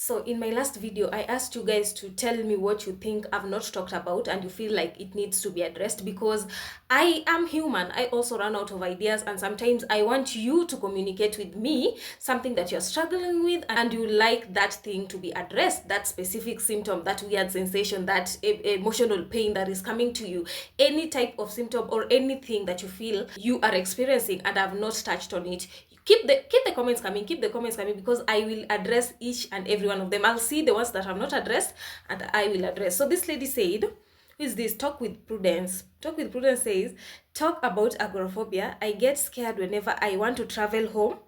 So in my last video, I asked you guys to tell me what you think I've not talked about and you feel like it needs to be addressed, because I am human. I also run out of ideas, and sometimes I want you to communicate with me something that you're struggling with and you like that thing to be addressed, that specific symptom, that weird sensation, that emotional pain that is coming to you, any type of symptom or anything that you feel you are experiencing and I've not touched on it. Keep the comments coming, because I will address each and every one of them. I'll see the ones that have not addressed and I will address. So this lady said, who is this? Talk with Prudence. Talk with Prudence says, talk about agoraphobia. I get scared whenever I want to travel home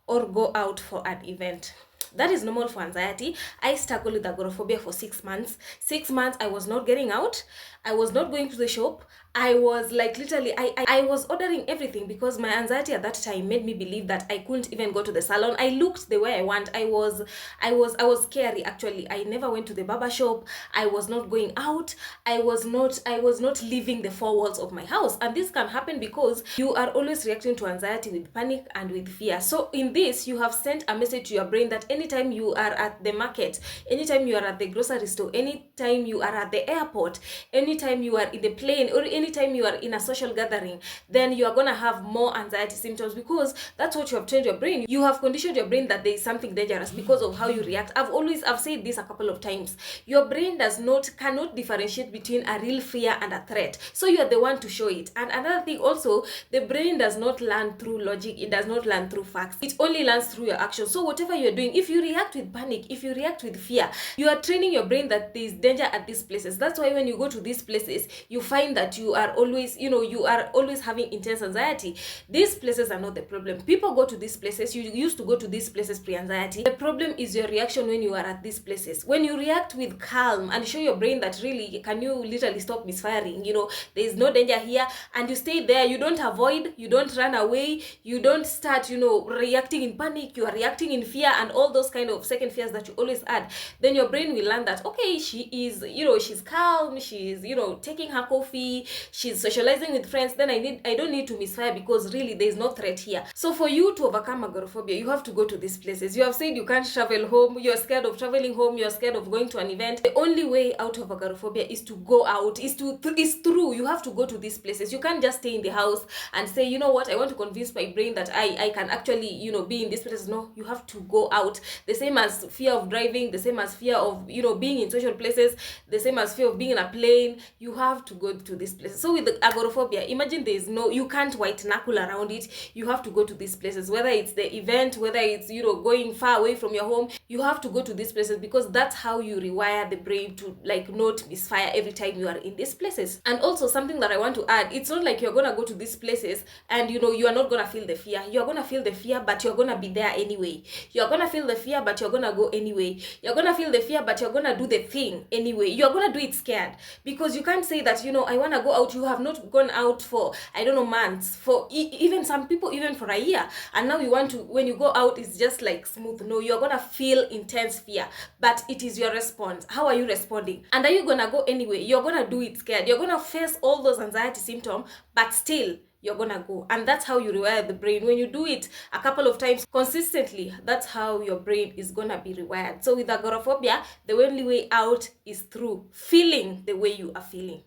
or go out for an event. That is normal for anxiety. I struggled with agoraphobia for 6 months. 6 months I was not getting out. I was not going to the shop. I was like literally, I was ordering everything because my anxiety at that time made me believe that I couldn't even go to the salon. I looked the way I want. I was scary actually. I never went to the barber shop. I was not going out. I was not leaving the four walls of my house. And this can happen because you are always reacting to anxiety with panic and with fear. So in this, you have sent a message to your brain that anytime you are at the market, anytime you are at the grocery store, anytime you are at the airport, anytime you are in the plane, or anytime you are in a social gathering, then you are going to have more anxiety symptoms, because that's what you have trained your brain. You have conditioned your brain that there is something dangerous because of how you react. I've said this a couple of times. Your brain cannot differentiate between a real fear and a threat. So you are the one to show it. And another thing also, the brain does not learn through logic. It does not learn through facts. It only learns through your actions. So whatever you're doing, if you react with panic, if you react with fear, you are training your brain that there is danger at these places. That's why when you go to these places, you find that you are always having intense anxiety. These places are not the problem. People go to these places. You used to go to these places pre-anxiety. The problem is your reaction when you are at these places. When you react with calm and show your brain that really, can you literally stop misfiring? There is no danger here, and you stay there. You don't avoid, you don't run away, you don't start, reacting in panic, you are reacting in fear and all those kind of second fears that you always add. Then your brain will learn that, okay, she is, she's calm, she's, taking her coffee, she's socializing with friends, then I don't need to misfire because really there is no threat here. So for you to overcome agoraphobia, you have to go to these places. You have said you can't travel home, you're scared of traveling home, you're scared of going to an event. The only way out of agoraphobia is to go out, is through. You have to go to these places. You can't just stay in the house and say, you know what, I want to convince my brain that I can actually, be in this place. No, you have to go out. The same as fear of driving, the same as fear of, being in social places, the same as fear of being in a plane. You have to go to these places. So with the agoraphobia, imagine you can't white knuckle around it. You have to go to these places, whether it's the event, whether it's, going far away from your home. You have to go to these places because that's how you rewire the brain to not misfire every time you are in these places. And also something that I want to add, it's not like you're gonna go to these places and you are not gonna feel the fear. You're gonna feel the fear, but you're gonna be there anyway. You're gonna feel the fear, but you're gonna go anyway. You're gonna feel the fear, but you're gonna do the thing anyway. You're gonna do it scared, because you can't say that, I wanna go out. You have not gone out for, I don't know, months, for even some people, even for a year, and now you want to, when you go out, it's just like smooth. No, you're gonna feel intense fear, but it is your response. How are you responding? And are you gonna go anyway? You're gonna do it scared. You're gonna face all those anxiety symptoms, but still you're gonna go. And that's how you rewire the brain. When you do it a couple of times consistently, that's how your brain is gonna be rewired. So with agoraphobia, the only way out is through feeling the way you are feeling.